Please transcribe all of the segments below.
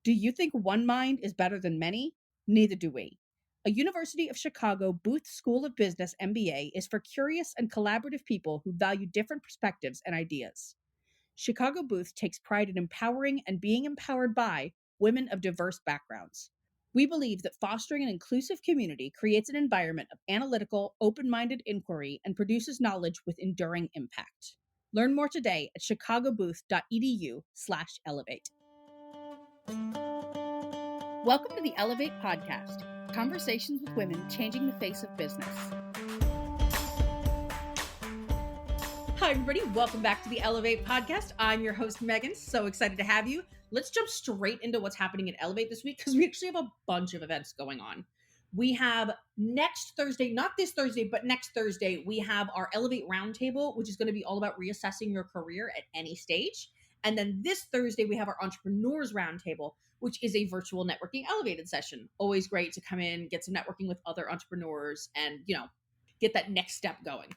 Do you think one mind is better than many? Neither do we. A University of Chicago Booth School of Business MBA is for curious and collaborative people who value different perspectives and ideas. Chicago Booth takes pride in empowering and being empowered by women of diverse backgrounds. We believe that fostering an inclusive community creates an environment of analytical, open minded inquiry and produces knowledge with enduring impact. Learn more today at chicagobooth.edu/elevate. Welcome to the Ellevate podcast, conversations with women changing the face of business. Hi, everybody. Welcome back to the Ellevate podcast. I'm your host, Megan. So excited to have you. Let's jump straight into what's happening at Ellevate this week because we actually have a bunch of events going on. We have next Thursday, not this Thursday, but next Thursday, we have our Ellevate Roundtable, which is going to be all about reassessing your career at any stage. And then this Thursday, we have our Entrepreneurs Roundtable, which is a virtual networking elevated session. Always great to come in, get some networking with other entrepreneurs and, get that next step going.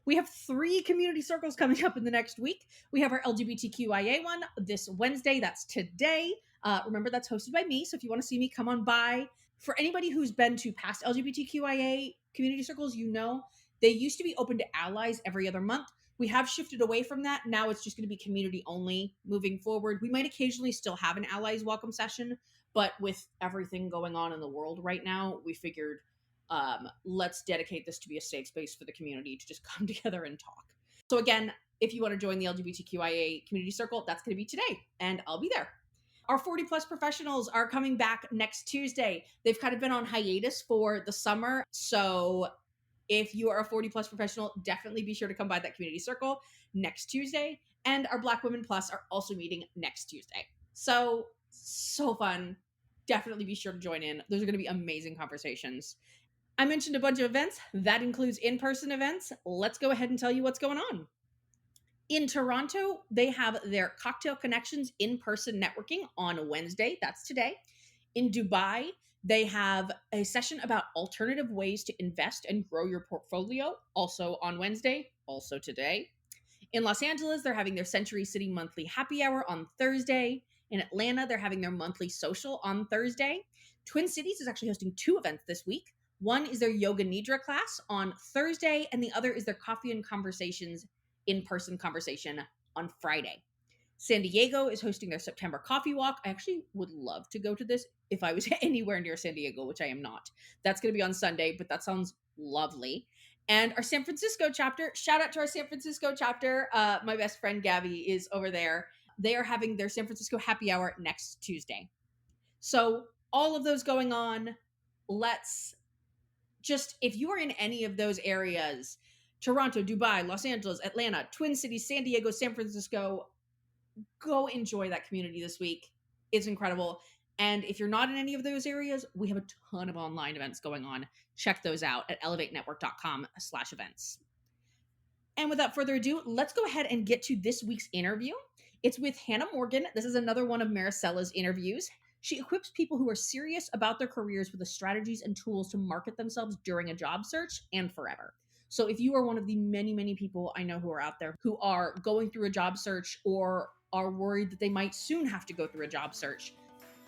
We have 3 community circles coming up in the next week. We have our LGBTQIA one this Wednesday. That's today. Remember, that's hosted by me. So if you want to see me, come on by. For anybody who's been to past LGBTQIA community circles, they used to be open to allies every other month. We have shifted away from that. Now it's just going to be community only moving forward. We might occasionally still have an allies welcome session, but with everything going on in the world right now, we figured let's dedicate this to be a safe space for the community to just come together and talk. So again, if you want to join the LGBTQIA community circle, that's going to be today, and I'll be there. Our 40 plus professionals are coming back next Tuesday. They've kind of been on hiatus for the summer. So if you are a 40 plus professional, definitely be sure to come by that community circle next Tuesday. And our Black Women Plus are also meeting next Tuesday. So fun. Definitely be sure to join in. Those are going to be amazing conversations. I mentioned a bunch of events. That includes in-person events. Let's go ahead and tell you what's going on. In Toronto, they have their Cocktail Connections in-person networking on Wednesday. That's today. In Dubai, they have a session about alternative ways to invest and grow your portfolio, also on Wednesday, also today. In Los Angeles, they're having their Century City monthly happy hour on Thursday. In Atlanta, they're having their monthly social on Thursday. Twin Cities is actually hosting 2 events this week. One is their Yoga Nidra class on Thursday, and the other is their Coffee and Conversations in-person conversation on Friday. San Diego is hosting their September coffee walk. I actually would love to go to this if I was anywhere near San Diego, which I am not. That's going to be on Sunday, but that sounds lovely. And our San Francisco chapter, shout out to our San Francisco chapter. My best friend Gabby is over there. They are having their San Francisco happy hour next Tuesday. So all of those going on. Let's just, if you are in any of those areas, Toronto, Dubai, Los Angeles, Atlanta, Twin Cities, San Diego, San Francisco, go enjoy that community this week. It's incredible. And if you're not in any of those areas, we have a ton of online events going on. Check those out at elevatenetwork.com/events. And without further ado, let's go ahead and get to this week's interview. It's with Hannah Morgan. This is another one of Maricella's interviews. She equips people who are serious about their careers with the strategies and tools to market themselves during a job search and forever. So if you are one of the many, many people I know who are out there who are going through a job search or are worried that they might soon have to go through a job search,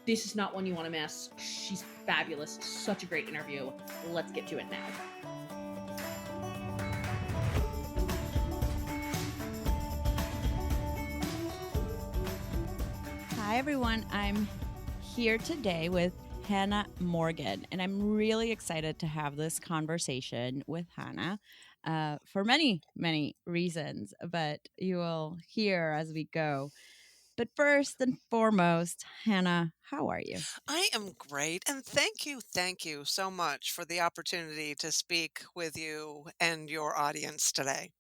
this is not one you want to miss. She's fabulous. Such a great interview. Let's get to it now. Hi, everyone. I'm here today with Hannah Morgan, and I'm really excited to have this conversation with Hannah for many, many reasons, but you will hear as we go. But first and foremost, Hannah, how are you? I am great. And thank you so much for the opportunity to speak with you and your audience today.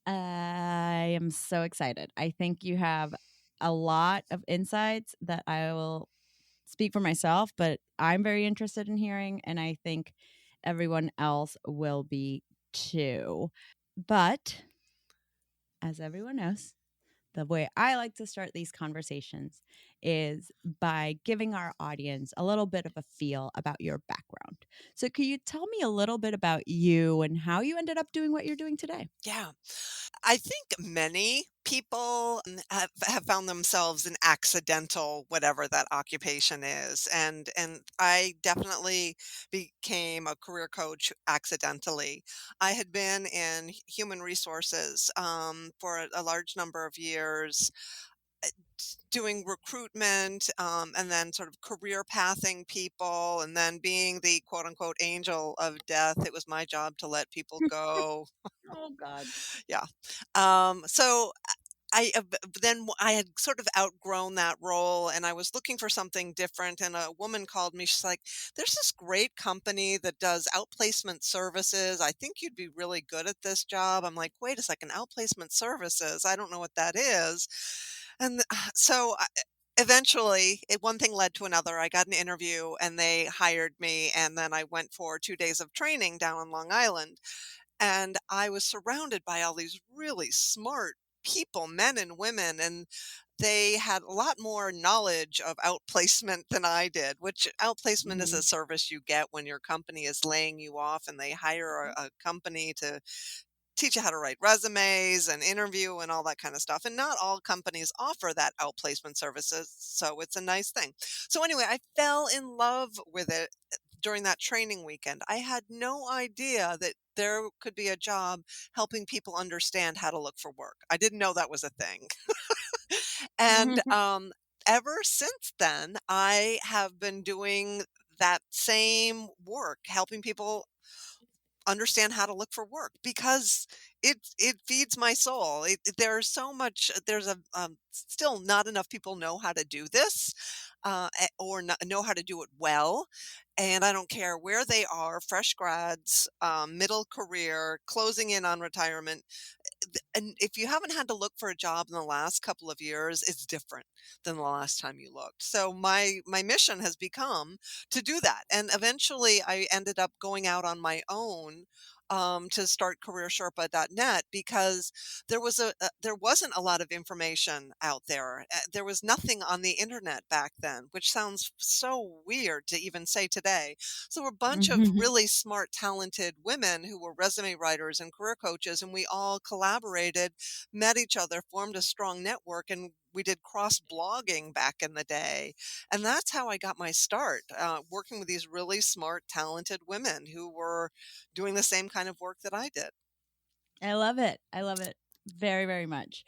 I am so excited. I think you have a lot of insights that I will speak for myself, but I'm very interested in hearing, and I think everyone else will be too. But as everyone knows, the way I like to start these conversations is by giving our audience a little bit of a feel about your background. So, could you tell me a little bit about you and how you ended up doing what you're doing today? Yeah. I think many people have found themselves in accidental whatever that occupation is, and I definitely became a career coach accidentally. I had been in human resources for a large number of years, doing recruitment, and then sort of career pathing people, and then being the quote unquote angel of death. It was my job to let people go. Oh God. Yeah. So then I had sort of outgrown that role and I was looking for something different. And a woman called me. She's like, there's this great company that does outplacement services. I think you'd be really good at this job. I'm like, wait a second, outplacement services. I don't know what that is. And eventually, one thing led to another. I got an interview and they hired me. And then I went for 2 days of training down on Long Island. And I was surrounded by all these really smart people, men and women, and they had a lot more knowledge of outplacement than I did, which outplacement is a Mhm. service you get when your company is laying you off and they hire a company to teach you how to write resumes and interview and all that kind of stuff. And not all companies offer that outplacement services, so it's a nice thing. So anyway, I fell in love with it during that training weekend. I had no idea that there could be a job helping people understand how to look for work. I didn't know that was a thing. And ever since then, I have been doing that same work, helping people understand how to look for work because it feeds my soul. There's so much. There's still not enough people know how to do this, or know how to do it well. And I don't care where they are, fresh grads, middle career, closing in on retirement, and if you haven't had to look for a job in the last couple of years, it's different than the last time you looked. So my mission has become to do that. And eventually I ended up going out on my own to start careersherpa.net because there wasn't a lot of information out there. There was nothing on the internet back then, which sounds so weird to even say today. So we're a bunch of really smart, talented women who were resume writers and career coaches, and we all collaborated, met each other, formed a strong network, and we did cross blogging back in the day. And that's how I got my start, working with these really smart, talented women who were doing the same kind of work that I did. I love it. I love it very, very much.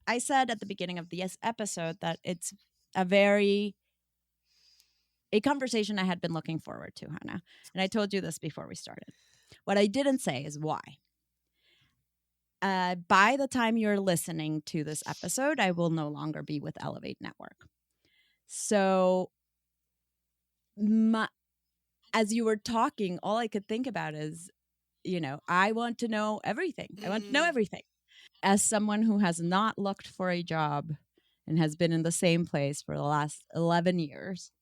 I said at the beginning of this episode that it's a very a conversation I had been looking forward to, Hannah. And I told you this before we started. What I didn't say is why. By the time you're listening to this episode, I will no longer be with Ellevate Network. So, my, as you were talking, all I could think about is, I want to know everything. I want to know Mm, everything. As someone who has not looked for a job and has been in the same place for the last 11 years,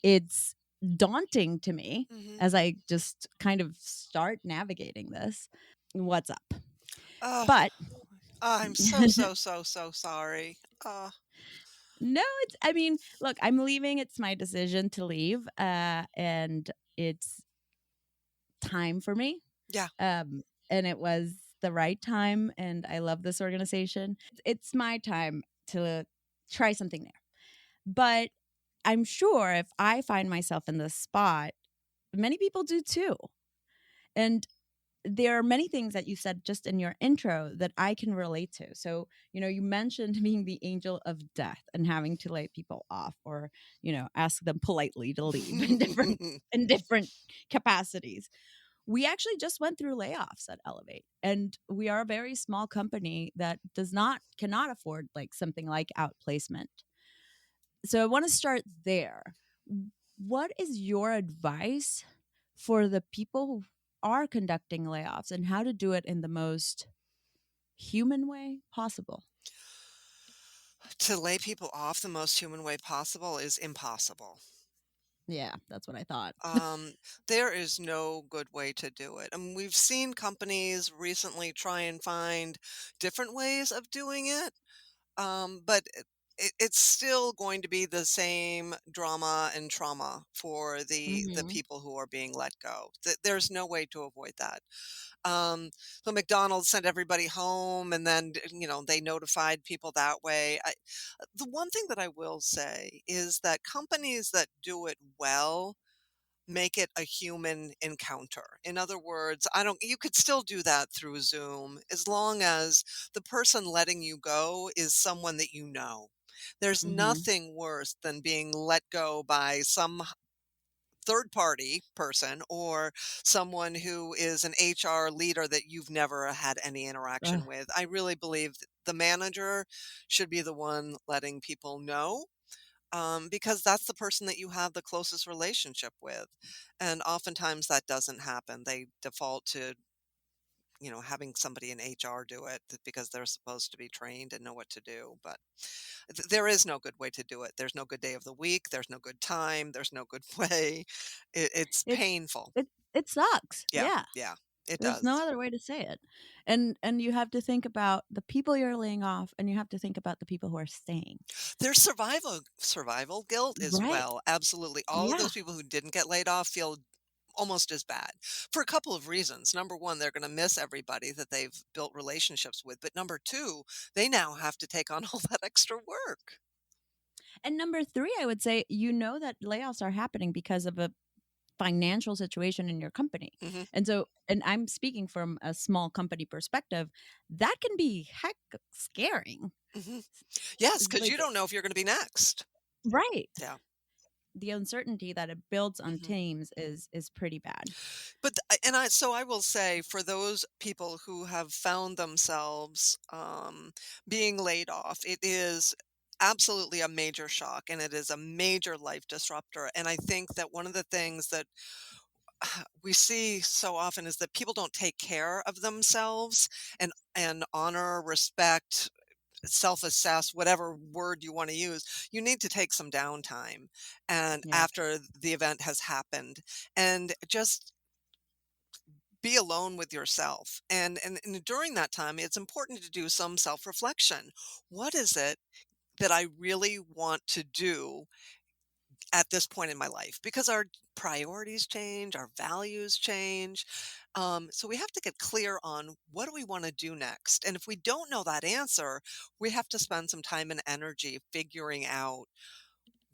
it's daunting to me mhm. as I just kind of start navigating this. What's up? Oh, But I'm so, so, so, so sorry. no, I mean, look, I'm leaving. It's my decision to leave. And it's time for me. Yeah. And it was the right time. And I love this organization. It's my time to try something new. But I'm sure if I find myself in this spot, many people do too. And there are many things that you said just in your intro that I can relate to. So, you mentioned being the angel of death and having to lay people off or, ask them politely to leave in different capacities. We actually just went through layoffs at Ellevate, and we are a very small company that cannot afford like something like outplacement. So I want to start there. What is your advice for the people who are conducting layoffs and how to do it in the most human way possible? To lay people off the most human way possible is impossible. Yeah, that's what I thought. Um, there is no good way to do it. We've seen companies recently try and find different ways of doing it, but it's still going to be the same drama and trauma for the Mhm. people who are being let go. There's no way to avoid that. Um, so McDonald's sent everybody home, and then they notified people that way. The one thing that I will say is that companies that do it well make it a human encounter. In other words, I don't you could still do that through Zoom as long as the person letting you go is someone that you know. There's Mhm. nothing worse than being let go by some third party person or someone who is an HR leader that you've never had any interaction Ugh. with. I really believe the manager should be the one letting people know, because that's the person that you have the closest relationship with. And oftentimes that doesn't happen. They default to, having somebody in HR do it because they're supposed to be trained and know what to do. But there is no good way to do it. There's no good day of the week. There's no good time. There's no good way. It's It painful. it sucks. Yeah. Yeah. Yeah. It There's no does. other way to say it. And you have to think about the people you're laying off, and you have to think about the people who are staying. There's survival guilt as Right. well. Absolutely. All of Yeah. those people who didn't get laid off feel almost as bad for a couple of reasons. Number one, they're going to miss everybody that they've built relationships with. But number two, they now have to take on all that extra work. And number 3, I would say, that layoffs are happening because of a financial situation in your company. Hmm. And I'm speaking from a small company perspective, that can be heck scaring. Hmm. Yes, because you Like, don't know if you're going to be next. right. Yeah. The uncertainty that it builds on Hmm. teams is pretty bad. So I will say for those people who have found themselves being laid off, it is absolutely a major shock and it is a major life disruptor. And I think that one of the things that we see so often is that people don't take care of themselves and honor, respect, self-assess, whatever word you want to use. You need to take some downtime and Yep. after the event has happened and just be alone with yourself. And during that time, it's important to do some self-reflection. What is it that I really want to do at this point in my life? Because our priorities change, our values change. So we have to get clear on what do we want to do next. And if we don't know that answer, we have to spend some time and energy figuring out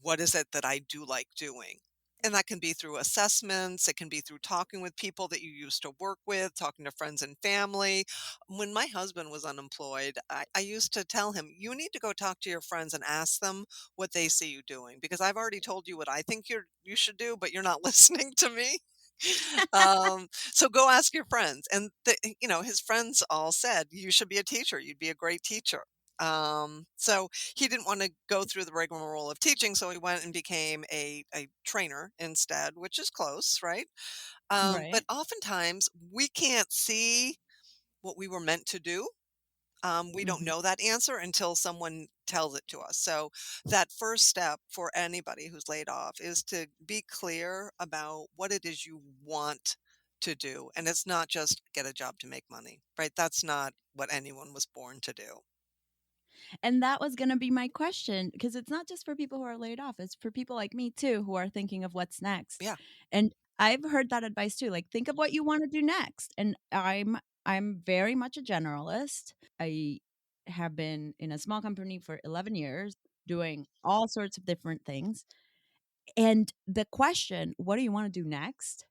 what is it that I do like doing? And that can be through assessments, it can be through talking with people that you used to work with, talking to friends and family. When my husband was unemployed, I used to tell him, you need to go talk to your friends and ask them what they see you doing because I've already told you what I think you should do, but you're not listening to me. So go ask your friends. And his friends all said, you should be a teacher. You'd be a great teacher. So he didn't want to go through the rigmarole of teaching, so he went and became a trainer instead, which is close, right? But Right. oftentimes we can't see what we were meant to do. We don't Mhm. know that answer until someone tells it to us. So that first step for anybody who's laid off is to be clear about what it is you want to do. And it's not just get a job to make money, right? That's not what anyone was born to do. And that was gonna be my question, because it's not just for people who are laid off, it's for people like me too who are thinking of what's next. Yeah. And I've heard that advice too, like, think of what you wanna do next. And I'm very much a generalist. I have been in a small company for 11 years doing all sorts of different things. And the question, "What do you wanna do next?"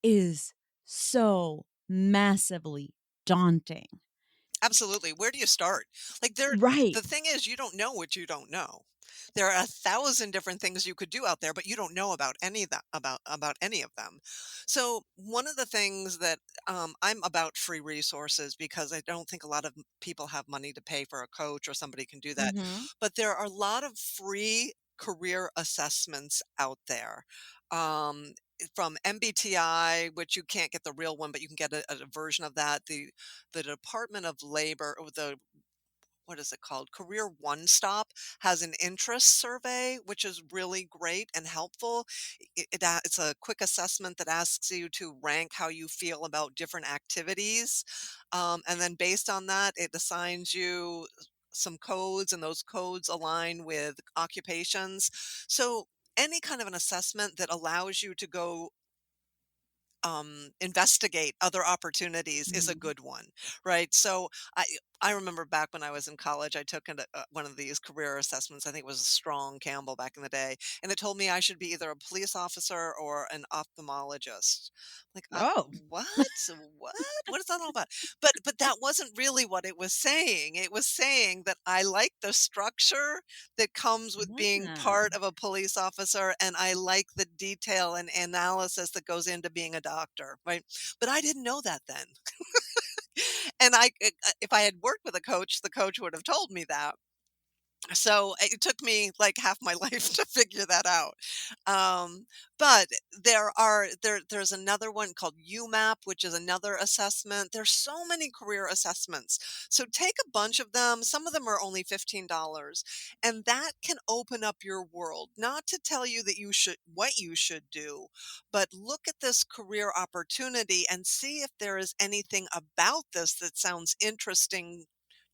is so massively daunting. Absolutely. Where do you start? Like Right. the thing is you don't know what you don't know. There are 1,000 different things you could do out there, but you don't know about any of that about any of them. So one of the things that I'm about free resources because I don't think a lot of people have money to pay for a coach or somebody can do that. Mhm. But there are a lot of free career assessments out there. From MBTI, which you can't get the real one, but you can get a version of that. The Department of Labor or the what is it called? Career One Stop has an interest survey, which is really great and helpful. It's a quick assessment that asks you to rank how you feel about different activities. And then based on that, it assigns you some codes, and those codes align with occupations. So any kind of an assessment that allows you to go investigate other opportunities is a Mhm. good one, right? So I remember back when I was in college, I took one of these career assessments. I think it was a Strong Campbell back in the day, and it told me I should be either a police officer or an ophthalmologist. Like, Oh. what? What? What is that all about? But that wasn't really what it was saying. It was saying that I like the structure that comes with being Ah. part of a police officer, and I like the detail and analysis that goes into being a doctor, right? But I didn't know that then. And if I had worked with a coach, the coach would have told me that. So it took me like half my life to figure that out. Um, but there's another one called UMAP, which is another assessment. There's so many career assessments. So take a bunch of them. Some of them are only $15, and that can open up your world. Not to tell you that you should what you should do, but look at this career opportunity and see if there is anything about this that sounds interesting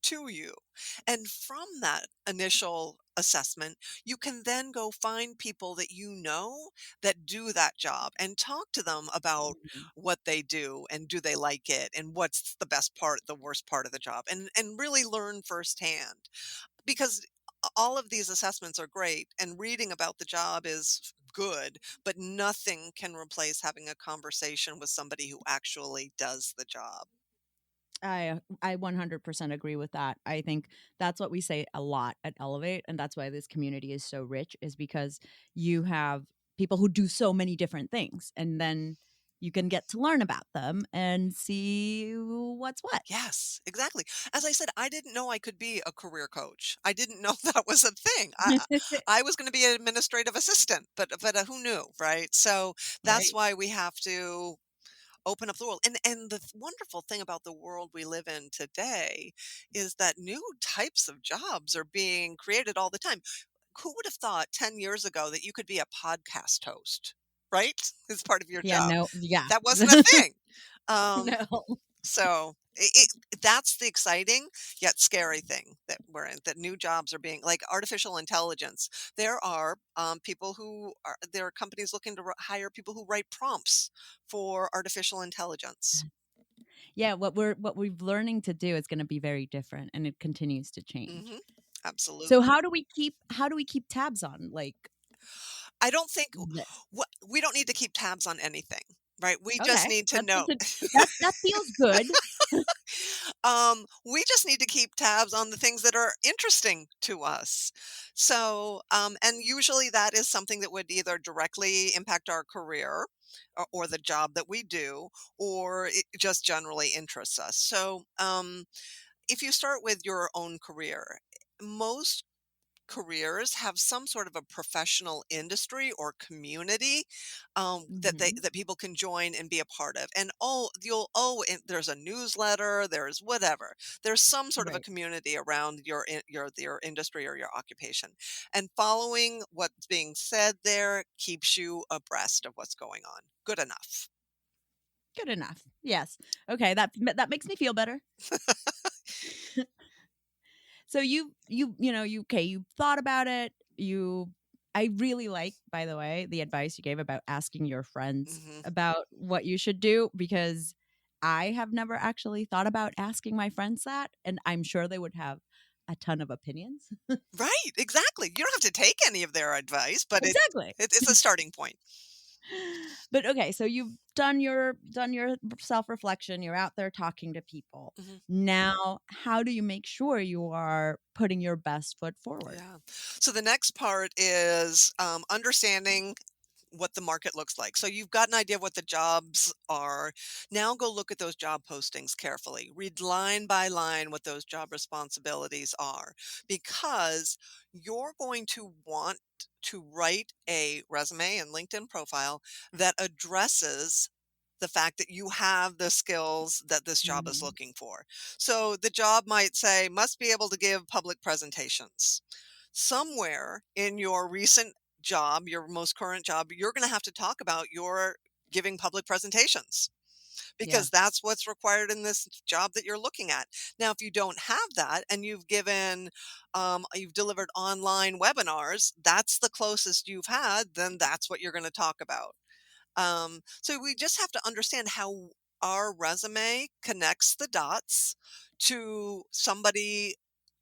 to you. And from that initial assessment, you can then go find people that you know that do that job and talk to them about Mhm. what they do and do they like it and what's the best part, the worst part of the job, and really learn firsthand. Because all of these assessments are great and reading about the job is good, but nothing can replace having a conversation with somebody who actually does the job. I 100% agree with that. I think that's what we say a lot at Elevate, and that's why this community is so rich, is because you have people who do so many different things, and then you can get to learn about them and see what's what. Yes, exactly. As I said, I didn't know I could be a career coach. I didn't know that was a thing. I was going to be an administrative assistant, but who knew, right? So that's Right. why we have to open up the world. And the wonderful thing about the world we live in today is that new types of jobs are being created all the time. Who would have thought 10 years ago that you could be a podcast host, right? As part of your Yeah, job. no, yeah. That wasn't a thing. Um, No. so that's the exciting yet scary thing that we're in. That new jobs are being like artificial intelligence. There are people who are there are companies looking to hire people who write prompts for artificial intelligence. Yeah, what we're learning to do is gonna be very different, and it continues to change. Hmm. So Absolutely. how do we keep tabs on, like, I don't think this? we don't need to keep tabs on anything, right? We just Okay, need to that's good know. to that feels good. We just need to keep tabs on the things that are interesting to us. So, and usually that is something that would either directly impact our career or the job that we do, or it just generally interests us. So, if you start with your own career, most careers have some sort of a professional industry or community Mhm. that people can join and be a part of. And and there's a newsletter, there's whatever. There's some sort of a Right. community around your industry or your occupation. And following what's being said there keeps you abreast of what's going on. Good enough. Good enough. Yes. Okay, that makes me feel better. So you okay, you thought about it. I really like, by the way, the advice you gave about asking your friends Hmm. about what you should do, because I have never actually thought about asking my friends that, and I'm sure they would have a ton of opinions. Right, exactly. You don't have to take any of their advice, but Exactly. it's a starting point. But okay, so you've done your self-reflection, you're out there talking to people. Mhm. Now, how do you make sure you are putting your best foot forward? Yeah. So the next part is understanding what the market looks like. So you've got an idea of what the jobs are. Now go look at those job postings carefully. Read line by line what those job responsibilities are, because you're going to want to write a resume and LinkedIn profile that addresses the fact that you have the skills that this job is Mhm. looking for. So the job might say, must be able to give public presentations. Somewhere in your recent job, your most current job, you're going to have to talk about your giving public presentations. Yeah. because that's what's required in this job that you're looking at. Now, if you don't have that and you've delivered online webinars, that's the closest you've had, then that's what you're going to talk about. So we just have to understand how our resume connects the dots to somebody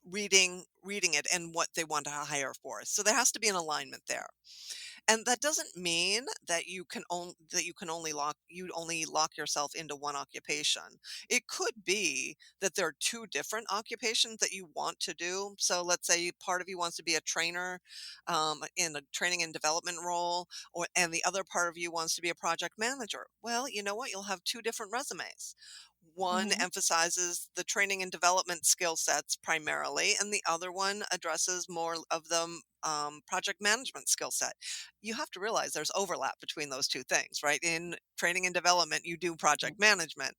reading it and what they want to hire for. So there has to be an alignment there. And that doesn't mean that you only lock yourself into one occupation. It could be that there are two different occupations that you want to do. So let's say part of you wants to be a trainer in a training and development role, and the other part of you wants to be a project manager. Well, you know what? You'll have two different resumes. One Hmm. emphasizes the training and development skill sets primarily, and the other one addresses more of the project management skill set. You have to realize there's overlap between those two things, right? In training and development, you do project management.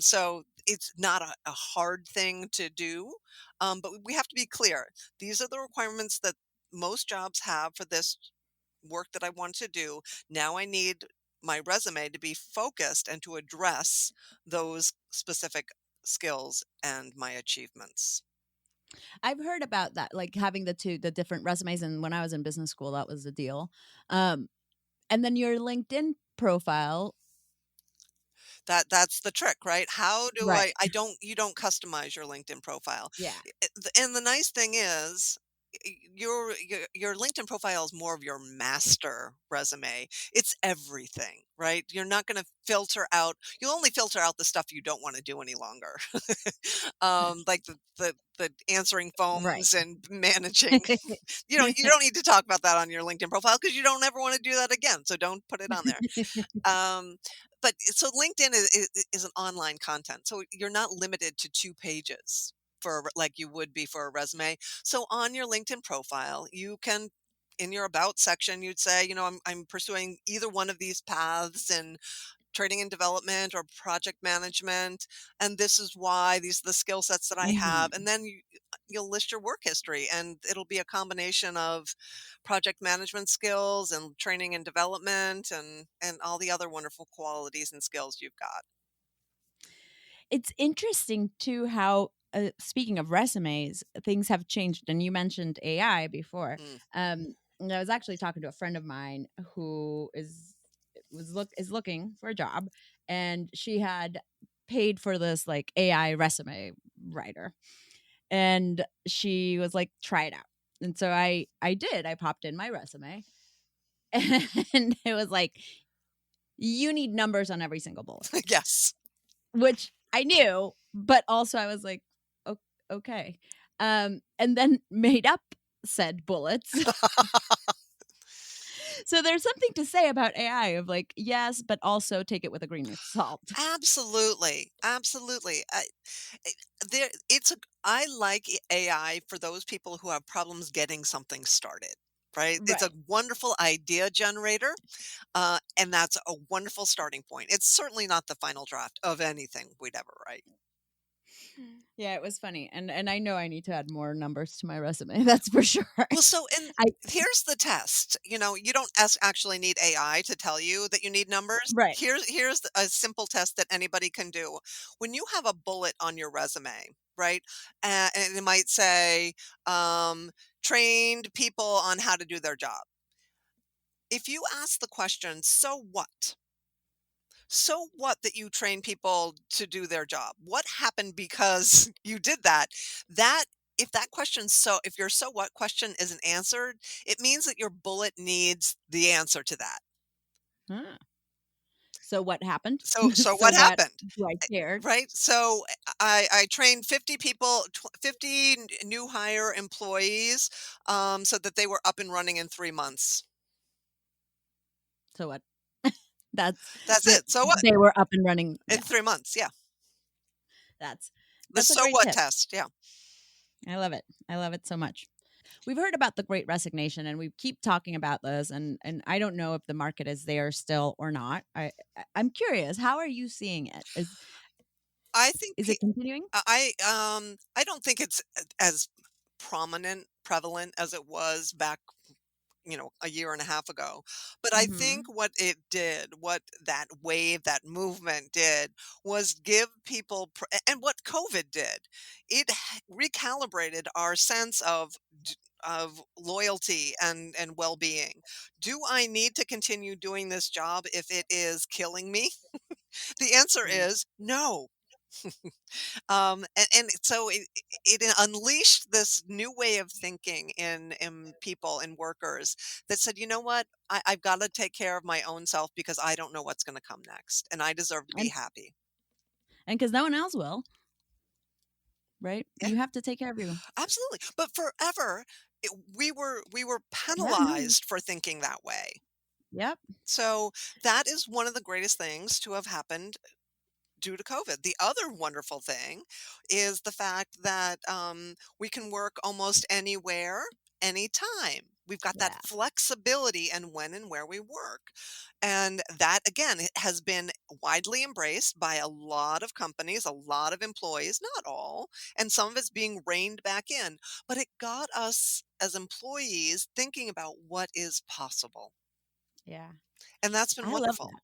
So it's not a hard thing to do, but we have to be clear. These are the requirements that most jobs have for this work that I want to do. Now I need my resume to be focused and to address those specific skills and my achievements. I've heard about that, like having the different resumes. And when I was in business school, that was the deal. Um, and then your LinkedIn profile, That's the trick, right? How do right? I don't you don't customize your LinkedIn profile. Yeah. And the nice thing is your LinkedIn profile is more of your master resume. It's everything, right? You're not going to filter out. You'll only filter out the stuff you don't want to do any longer. Like the answering Right. phones and managing. You don't need to talk about that on your LinkedIn profile because you don't ever want to do that again. So don't put it on there. Um, so LinkedIn is an online content, so you're not limited to 2 pages like you would be for a resume. So on your LinkedIn profile, you can in your about section, you'd say, I'm pursuing either one of these paths in training and development or project management, and this is why these are the skill sets that I have. Hmm. And then you'll list your work history, and it'll be a combination of project management skills and training and development and all the other wonderful qualities and skills you've got. It's interesting too how, speaking of resumes, things have changed. And you mentioned AI before. Mm. And I was actually talking to a friend of mine who is looking for a job, and she had paid for this like AI resume writer, and she was like, "Try it out." And so I did. I popped in my resume, and it was like, "You need numbers on every single bullet." Yes. Which I knew, but also I was like, "O okay." And then made up said bullets. So there's something to say about AI of like, yes, but also take it with a grain of salt. Absolutely, absolutely. I- there, I like AI for those people who have problems getting something started. Right? It's a Right. wonderful idea generator, and that's a wonderful starting point. It's certainly not the final draft of anything we'd ever write. Yeah, it was funny. And I know I need to add more numbers to my resume. That's for sure. Well, so and I here's the test. You don't actually need AI to tell you that you need numbers. right. Here's a simple test that anybody can do. When you have a bullet on your resume, right, and it might say, trained people on how to do their job. If you ask the question, so what? So what that you train people to do their job? What happened because you did that? That if your so what question isn't answered, it means that your bullet needs the answer to that. Huh. So what happened? So So what what happened? do I care? Right? So I trained 50 people, 50 new hire employees, so that they were up and running in 3 months. So what? That's That's but it. So what? they were up and running. In Yeah. 3 months, yeah. That's The that's a so great what tip. test, yeah. I love it. I love it so much. We've heard about the great resignation and we keep talking about this, and I don't know if the market is there still or not. I'm curious, how are you seeing it? I think Is it continuing? I don't think it's as prevalent as it was back a year and a half ago. But I think Mhm. what it did, what that wave, that movement did, was give people, and what COVID did, it recalibrated our sense of loyalty and well-being. Do I need to continue doing this job if it is killing me? The answer Yeah. is no. And so it unleashed this new way of thinking in people, in workers, that said, you know what, I've got to take care of my own self because I don't know what's going to come next, and I deserve to be And happy. because no one else will, right? Yeah, You have to take care of you. absolutely. But forever, we were Yeah, no. penalized for thinking that way. Yep. So that is one of the greatest things to have happened due to COVID. The other wonderful thing is the fact that we can work almost anywhere, anytime. We've got that Yeah. flexibility and when and where we work. And that, again, it has been widely embraced by a lot of companies, a lot of employees, not all, and some of it's being reined back in. But it got us as employees thinking about what is possible. Yeah. And that's been I love wonderful. that.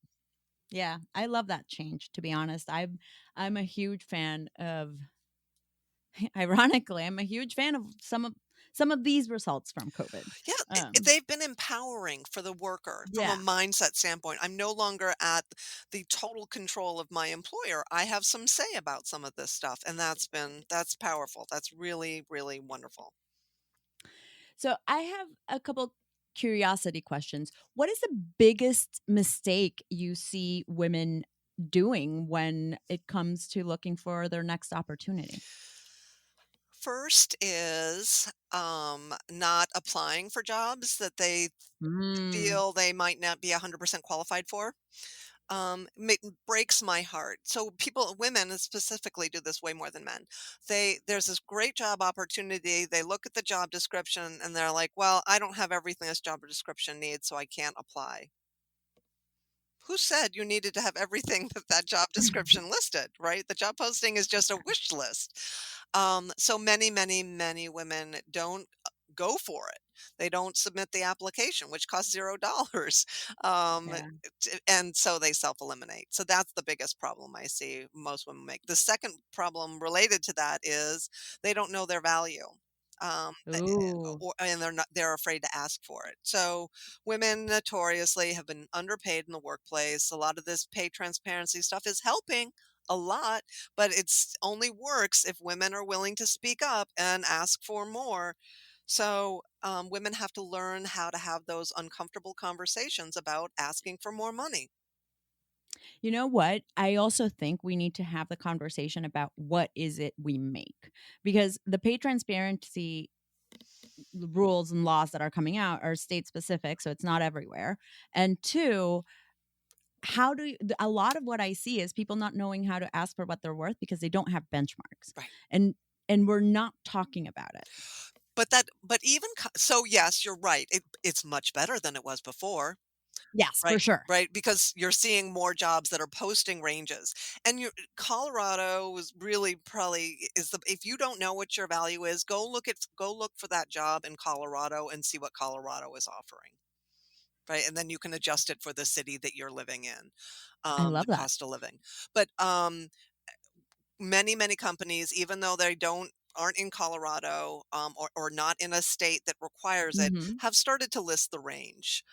Yeah, I love that change, to be honest. I'm a huge fan of ironically, I'm a huge fan of some of these results from COVID. Yeah, they've been empowering for the worker from a Yeah. mindset standpoint. I'm no longer at the total control of my employer. I have some say about some of this stuff, and that's powerful. That's really, really wonderful. So I have a couple curiosity questions. What is the biggest mistake you see women doing when it comes to looking for their next opportunity? First is not applying for jobs that they Mm, feel they might not be 100% qualified for. Breaks my heart. So people, women specifically, do this way more than men. There's this great job opportunity. They look at the job description and they're like, "Well, I don't have everything this job description needs, so I can't apply." Who said you needed to have everything that job description listed, right? The job posting is just a wish list. So many, many, many women don't go for it. They don't submit the application, which costs $0. Um, yeah. and so they self eliminate. So that's the biggest problem I see most women make. The second problem related to that is they don't know their value. Th- Ooh, and they're afraid to ask for it. So women notoriously have been underpaid in the workplace. A lot of this pay transparency stuff is helping a lot, but it's only works if women are willing to speak up and ask for more. So women have to learn how to have those uncomfortable conversations about asking for more money. you know what? I also think we need to have the conversation about what is it we make, because the pay transparency rules and laws that are coming out are state specific, so it's not everywhere. And two, how do you, a lot of what I see is people not knowing how to ask for what they're worth because they don't have benchmarks, Right. and we're not talking about it. But even so, yes, you're right. It's much better than it was before. Yes, for Right, sure. right, because you're seeing more jobs that are posting ranges, and Colorado is really probably is the if you don't know what your value is, go look for that job in Colorado and see what Colorado is offering, right? And then you can adjust it for the city that you're living in, I the love that. cost of living. But many, many companies, even though they aren't in Colorado, or not in a state that requires it, Hmm. have started to list the range.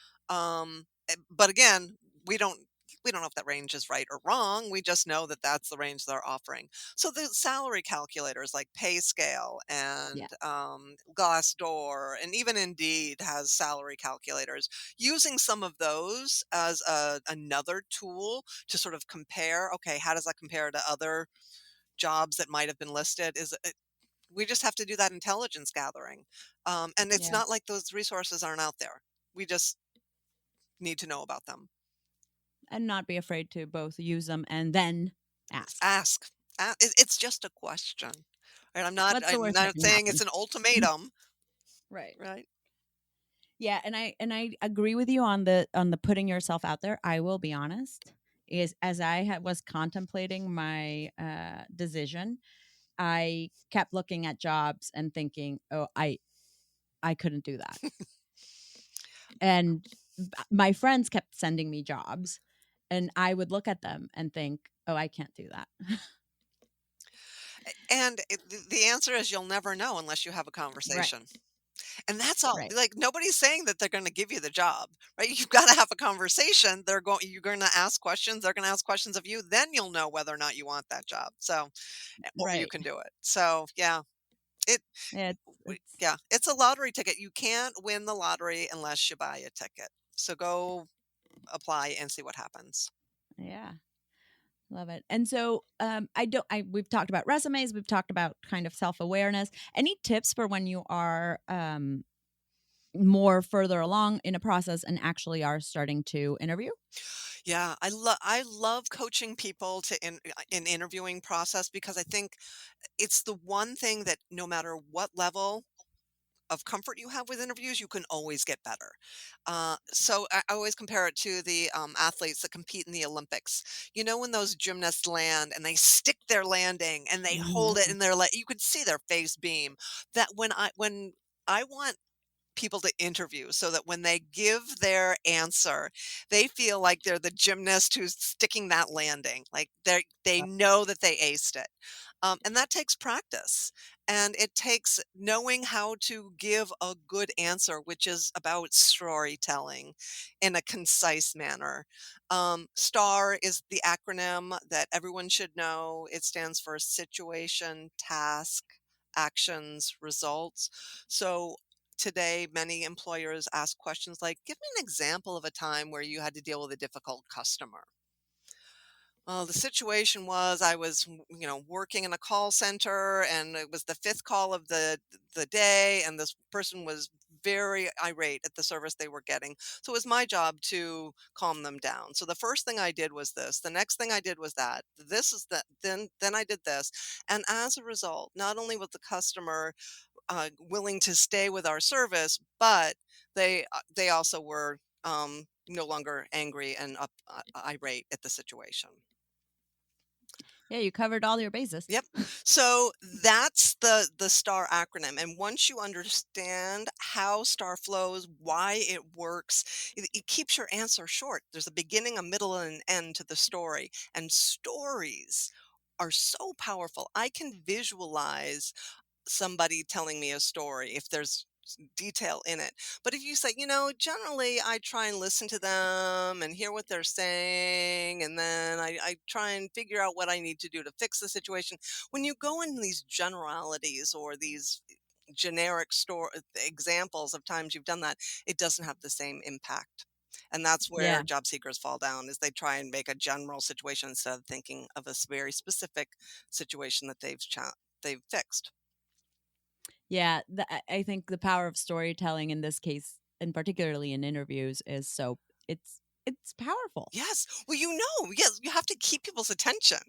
But again, we don't we don't know if that range is right or wrong. We just know that that's the range they're offering. So the salary calculators like PayScale Yeah. and Glassdoor and even Indeed has salary calculators. Using some of those as another tool to sort of compare. Okay, how does that compare to other jobs that might have been listed? We just have to do that intelligence gathering, and it's Yeah. not like those resources aren't out there. We just need to know about them. And not be afraid to both use them and then ask. Ask. It's just a question, right? What's the I'm worst that not can saying happen? it's an ultimatum, Right. right? Yeah, and I agree with you on the putting yourself out there. I will be honest, is as I was contemplating my decision, I kept looking at jobs and thinking, "Oh, I couldn't do that." And my friends kept sending me jobs, and I would look at them and think, "Oh, I can't do that." And the answer is you'll never know unless you have a Right, conversation. And that's all. right, Like, nobody's saying that they're going to give you the job, right? You've got to have a conversation. You're going to ask questions. They're going to ask questions of you. Then you'll know whether or not you want that job. So, or you right. can do it. So, yeah, it, Yeah, it's yeah, it's a lottery ticket. You can't win the lottery unless you buy a ticket. So go apply and see what happens. yeah, love it. And so, I don't. I we've talked about resumes. We've talked about kind of self awareness. Any tips for when you are more further along in a process and actually are starting to interview? Yeah, I love coaching people to in interviewing process because I think it's the one thing that no matter what level of comfort you have with interviews, you can always get better. So I always compare it to the athletes that compete in the Olympics. You know, when those gymnasts land and they stick their landing and they hold it Mhm. in their you could see their face beam. That when I want people to interview so that when they give their answer, they feel like they're the gymnast who's sticking that landing. Like they know that they aced it. And that takes practice. And it takes knowing how to give a good answer, which is about storytelling in a concise manner. STAR is the acronym that everyone should know. It stands for situation, task, actions, results. So today, many employers ask questions like, give me an example of a time where you had to deal with a difficult customer. Well, the situation was I was, working in a call center and it was the fifth call of the day and this person was very irate at the service they were getting. So it was my job to calm them down. So the first thing I did was this. The next thing I did was that. This is that. Then I did this. And as a result, not only was the customer willing to stay with our service, but they also were no longer angry and irate at the situation. Yeah, you covered all your bases. Yep. So that's the STAR acronym. And once you understand how STAR flows, why it works, it keeps your answer short. There's a beginning, a middle, and an end to the story. And stories are so powerful. I can visualize somebody telling me a story if there's detail in it. But if you say, generally I try and listen to them and hear what they're saying, and then I try and figure out what I need to do to fix the situation. When you go into these generalities or these generic examples of times you've done that, it doesn't have the same impact. And that's where Yeah. job seekers fall down is they try and make a general situation instead of thinking of a very specific situation that they've fixed. Yeah, I think the power of storytelling in this case, and particularly in interviews, is so it's powerful. Yes. Well, yes, you have to keep people's attention.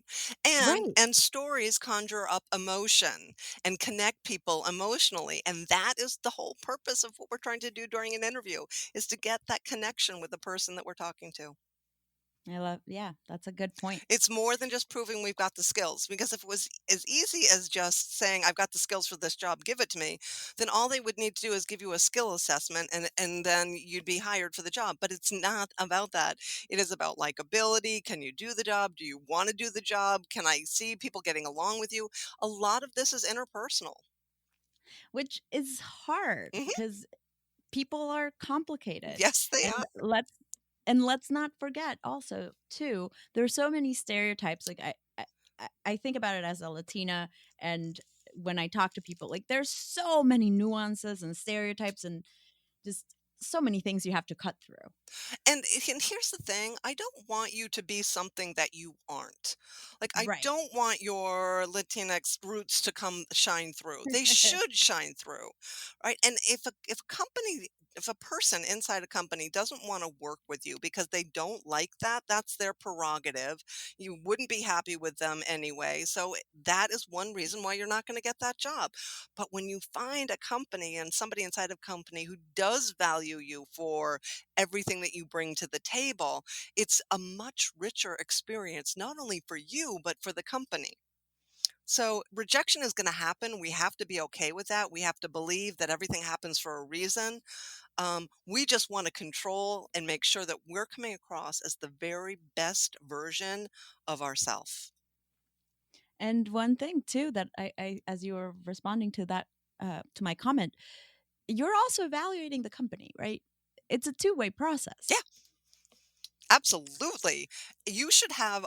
Right. And stories conjure up emotion and connect people emotionally. And that is the whole purpose of what we're trying to do during an interview is to get that connection with the person that we're talking to. Yeah, that's a good point. It's more than just proving we've got the skills, because if it was as easy as just saying, I've got the skills for this job, give it to me, then all they would need to do is give you a skill assessment and then you'd be hired for the job. But it's not about that. It is about likability. Can you do the job? Do you want to do the job? Can I see people getting along with you? A lot of this is interpersonal. Which is hard Hmm. because people are complicated. Yes, they And are. let's not forget also too, there's so many stereotypes. Like I think about it as a Latina, and when I talk to people, like there's so many nuances and stereotypes and just so many things you have to cut through. And here's the thing, I don't want you to be something that you aren't. Like, I Right. don't want your Latinx roots to come shine through. They should shine through, right? And if a person inside a company doesn't want to work with you because they don't like that, that's their prerogative. You wouldn't be happy with them anyway. So that is one reason why you're not going to get that job. But when you find a company and somebody inside a company who does value you for everything that you bring to the table, it's a much richer experience, not only for you, but for the company. So rejection is going to happen. We have to be okay with that. We have to believe that everything happens for a reason. We just want to control and make sure that we're coming across as the very best version of ourselves. And one thing too that as you were responding to that, to my comment, you're also evaluating the company, right? It's a two-way Yeah, process. absolutely. You should have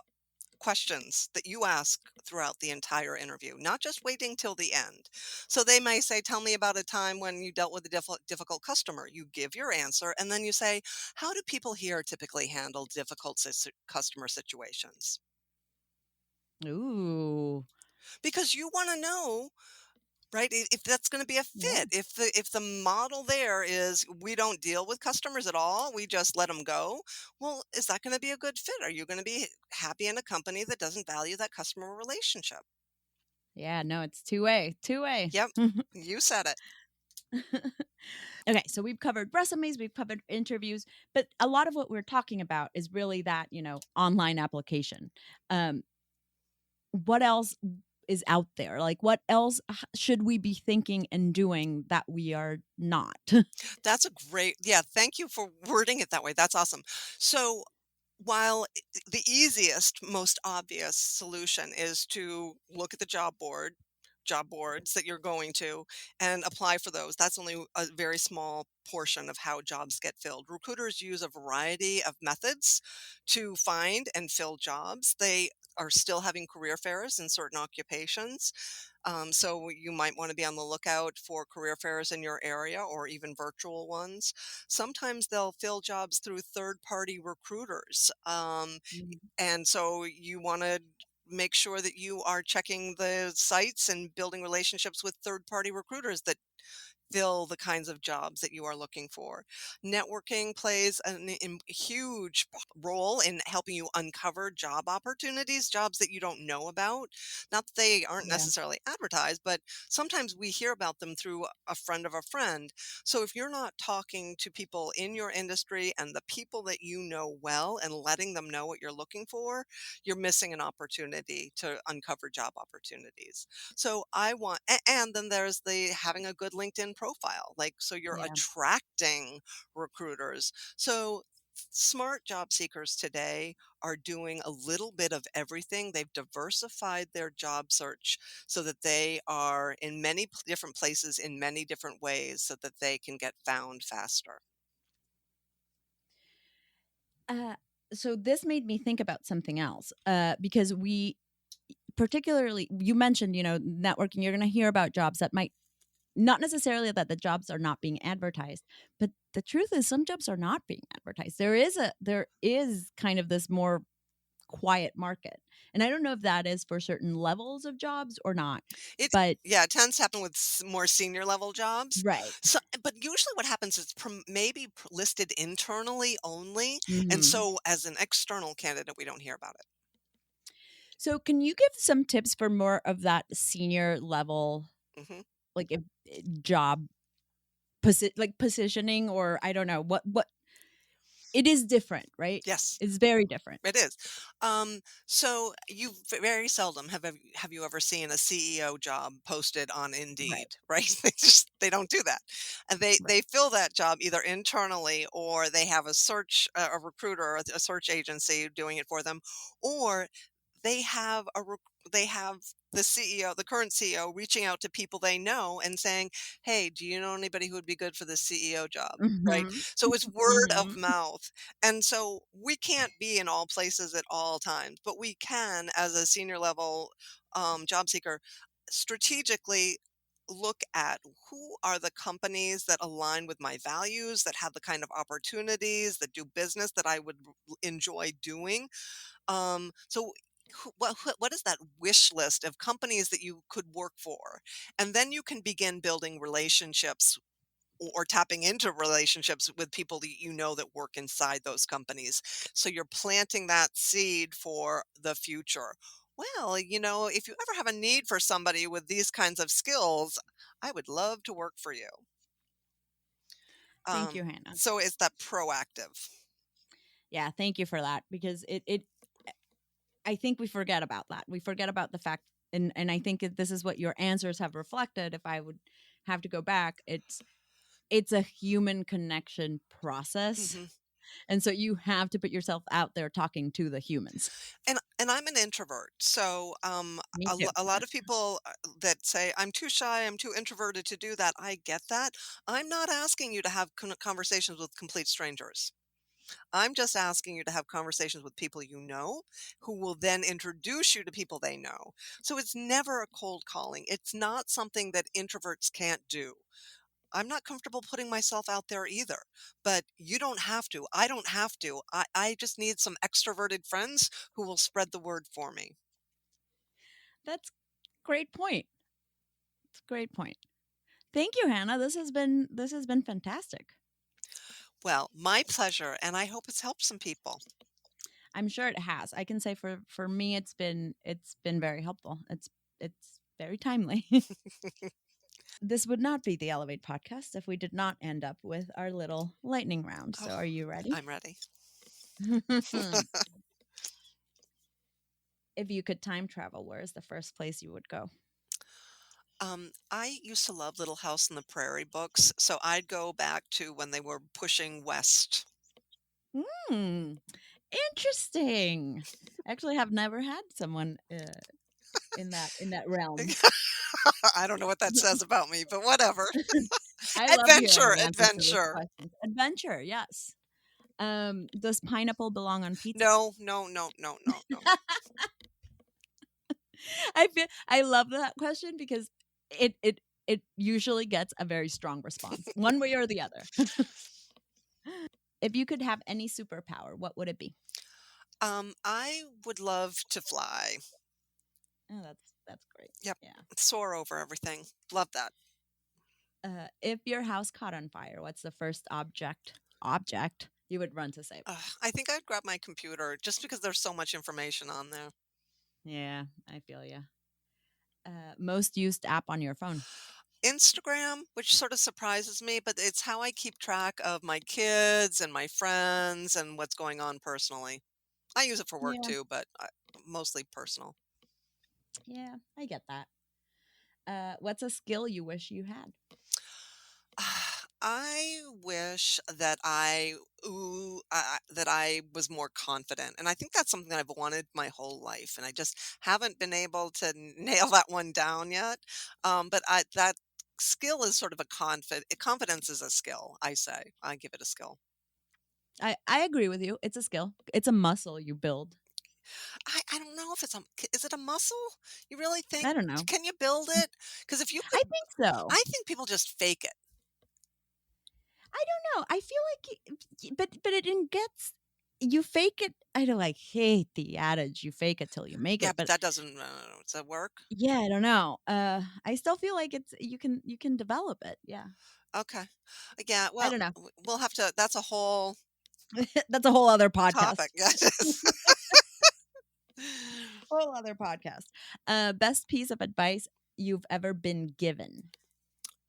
questions that you ask throughout the entire interview, not just waiting till the end. So they may say, "Tell me about a time when you dealt with a difficult customer." You give your answer, and then you say, "How do people here typically handle difficult customer situations?" Ooh, Because you want to know, right, if that's going to be a yeah, fit. If the model there is we don't deal with customers at all, we just let them go. Well, is that going to be a good fit? Are you going to be happy in a company that doesn't value that customer relationship? yeah. No, it's two-way, two-way. Yep, you said it. Okay, so we've covered resumes, we've covered interviews, but a lot of what we're talking about is really that, online application. Um, what else is out there? Like, what else should we be thinking and doing that we are not? That's a great, yeah, thank you for wording it that way. That's awesome. So, while the easiest, most obvious solution is to look at the job boards that you're going to and apply for those. That's only a very small portion of how jobs get filled. Recruiters use a variety of methods to find and fill jobs. They are still having career fairs in certain occupations. So you might want to be on the lookout for career fairs in your area or even virtual ones. Sometimes they'll fill jobs through third party recruiters. Mhm. And so you want to make sure that you are checking the sites and building relationships with third party recruiters that fill the kinds of jobs that you are looking for. Networking plays a huge role in helping you uncover job opportunities, jobs that you don't know about. Not that they aren't Yeah, necessarily advertised, but sometimes we hear about them through a friend of a friend. So if you're not talking to people in your industry and the people that you know well and letting them know what you're looking for, you're missing an opportunity to uncover job opportunities. So I want, and then there's the having a good LinkedIn profile, like, so you're yeah. attracting recruiters. So smart job seekers today are doing a little bit of everything. They've diversified their job search so that they are in many different places in many different ways so that they can get found faster. Uh, so this made me think about something else, because we particularly you mentioned, networking. You're going to hear about jobs that might not necessarily that the jobs are not being advertised, but the truth is some jobs are not being advertised. There is kind of this more quiet market. And I don't know if that is for certain levels of jobs or not. It But Yeah, it tends to happen with more senior level jobs. right. So, but usually what happens is maybe listed internally only, and Mhm. so as an external candidate, we don't hear about it. So can you give some tips for more of that senior level, Hmm. like job like positioning, or I don't know what it is different, right? Yes. It's very different. It is. So you very seldom have you ever seen a CEO job posted on Right. Indeed, right? They don't do that, and Right. they fill that job either internally or they have a recruiter or a search agency doing it for them, or they have they have the CEO, the current CEO, reaching out to people they know and saying, "Hey, do you know anybody who would be good for the CEO job?" Right? Mhm. So it's word of Mhm. mouth. And so we can't be in all places at all times, but we can, as a senior level job seeker, strategically look at who are the companies that align with my values, that have the kind of opportunities, that do business that I would enjoy doing. So what is that wish list of companies that you could work for? And then you can begin building relationships or tapping into relationships with people that you know that work inside those companies. So you're planting that seed for the future. Well, if you ever have a need for somebody with these kinds of skills, I would love to work for you. Thank you, Hannah. So it's that proactive. Yeah, thank you for that, because it I think we forget about that. We forget about the fact, and I think this is what your answers have reflected. If I would have to go back, it's it's a human connection process. Hmm. And so you have to put yourself out there talking to the humans. And I'm an introvert, so Me too. a lot of people that say I'm too shy, I'm too introverted to do that. I get that. I'm not asking you to have conversations with complete strangers. I'm just asking you to have conversations with people you know, who will then introduce you to people they know. So it's never a cold calling. It's not something that introverts can't do. I'm not comfortable putting myself out there either, but you don't have to. I don't have to. I just need some extroverted friends who will spread the word for me. That's great point. It's a great point. Thank you, Hannah. This has been fantastic. Well, my pleasure, and I hope it's helped some people. I'm sure it has. I can say for me it's been very helpful. It's very timely. This would not be the Elevate podcast if we did not end up with our little lightning round. Oh, So are you ready? I'm ready. If you could time travel, where is the first place you would go? I used to love Little House on the Prairie books, so I'd go back to when they were pushing west. Hmm. Interesting. Actually, have never had someone in that realm. I don't know what that says about me, but whatever. I love hearing Adventure, the answers to this adventure. question. Adventure, yes. Does pineapple belong on pizza? No, no, no, no, no, no. I love that question because it usually gets a very strong response, one way or the other. If you could have any superpower, what would it be? I would love to fly. Oh, that's great. Yep, Yeah. soar over everything. Love that. If your house caught on fire, what's the first object you would run to save? I think I'd grab my computer just because there's so much information on there. Yeah, I feel you. Most used app on your phone? Instagram, which sort of surprises me, but it's how I keep track of my kids and my friends and what's going on personally. I use it for work Yeah, too, but mostly personal. yeah, I get that. What's a skill you wish you had? I wish that that I was more confident, and I think that's something that I've wanted my whole life, and I just haven't been able to nail that one down yet. But that skill is sort of a confidence is a skill. I say I give it a skill. I agree with you. It's a skill. It's a muscle you build. I don't know if is it a muscle? You really think I don't know. can you build it? Because if you I could, think so. I think people just fake it. I don't know. I feel like, but it gets you fake it. I don't like hate the adage you fake it till you make Yeah, it, but but that doesn't. Does that work? yeah, I don't know. I still feel like it's you can develop it. Yeah, Okay. Yeah, I well, don't know. we'll have to that's a whole That's a whole other podcast. topic. Yeah, it is. Whole other podcast. Best piece of advice you've ever been given?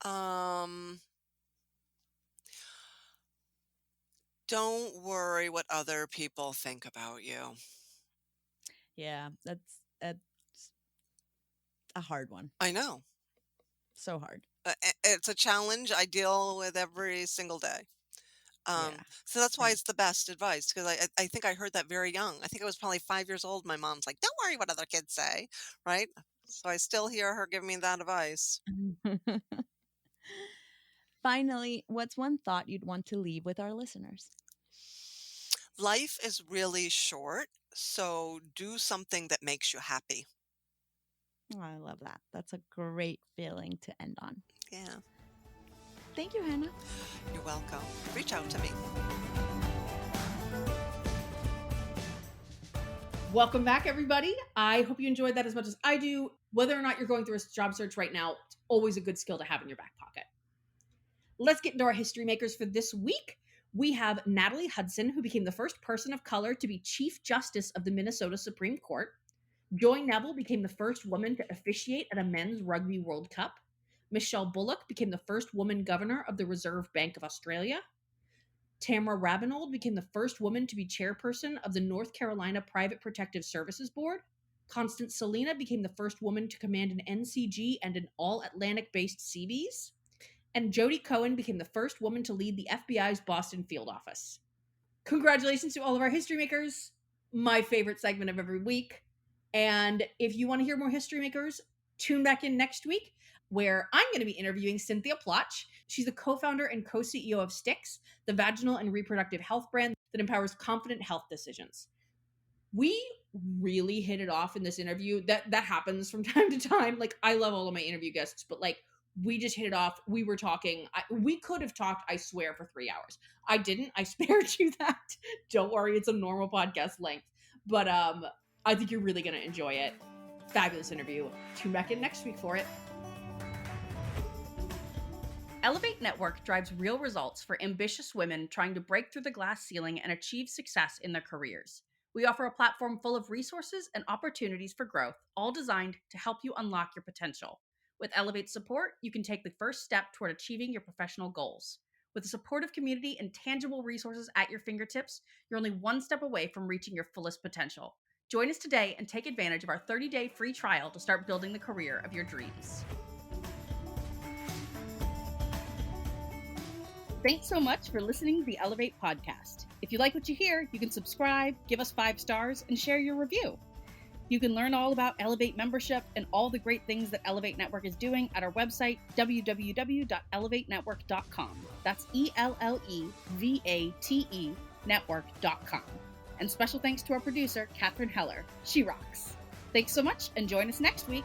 Um, don't worry what other people think about you. Yeah, that's a hard one. I know. So hard. It's a challenge I deal with every single day. Yeah, So that's why same. it's the best advice because I think I heard that very young. I think I was probably 5 years old. My mom's like, "Don't worry what other kids say," right? So I still hear her giving me that advice. Finally, what's one thought you'd want to leave with our listeners? Life is really short, so do something that makes you happy. Oh, I love that. That's a great feeling to end on. Yeah, Thank you, Hannah. you're welcome. Reach out to me. Welcome back, everybody. I hope you enjoyed that as much as I do. Whether or not you're going through a job search right now, it's always a good skill to have in your back pocket. Let's get into our history makers for this week. We have Natalie Hudson, who became the first person of color to be Chief Justice of the Minnesota Supreme Court. Joy Neville became the first woman to officiate at a men's Rugby World Cup. Michelle Bullock became the first woman governor of the Reserve Bank of Australia. Tamara Rabinold became the first woman to be chairperson of the North Carolina Private Protective Services Board. Constance Salina became the first woman to command an NCG and an all-Atlantic-based Seabees. And Jodi Cohen became the first woman to lead the FBI's Boston field office. Congratulations to all of our history makers, my favorite segment of every week. And if you want to hear more history makers, tune back in next week where I'm going to be interviewing Cynthia Plotch. She's the co-founder and co-CEO of Stix, the vaginal and reproductive health brand that empowers confident health decisions. We really hit it off in this interview. That happens from time to time. Like, I love all of my interview guests, but like, we just hit it off. We were talking. We could have talked, I swear, for 3 hours. I didn't. I spared you that. Don't worry, it's a normal podcast length. But I think you're really gonna enjoy it. Fabulous interview. Tune back in next week for it. Ellevate Network drives real results for ambitious women trying to break through the glass ceiling and achieve success in their careers. We offer a platform full of resources and opportunities for growth, all designed to help you unlock your potential. With Ellevate's support, you can take the first step toward achieving your professional goals. With a supportive community and tangible resources at your fingertips, you're only one step away from reaching your fullest potential. Join us today and take advantage of our 30-day free trial to start building the career of your dreams. Thanks so much for listening to the Ellevate podcast. If you like what you hear, you can subscribe, give us 5 stars, and share your review. You can learn all about Ellevate membership and all the great things that Ellevate Network is doing at our website, www.ellevatenetwork.com. That's ELLEVATE network.com. And special thanks to our producer, Catherine Heller. She rocks. Thanks so much, and join us next week.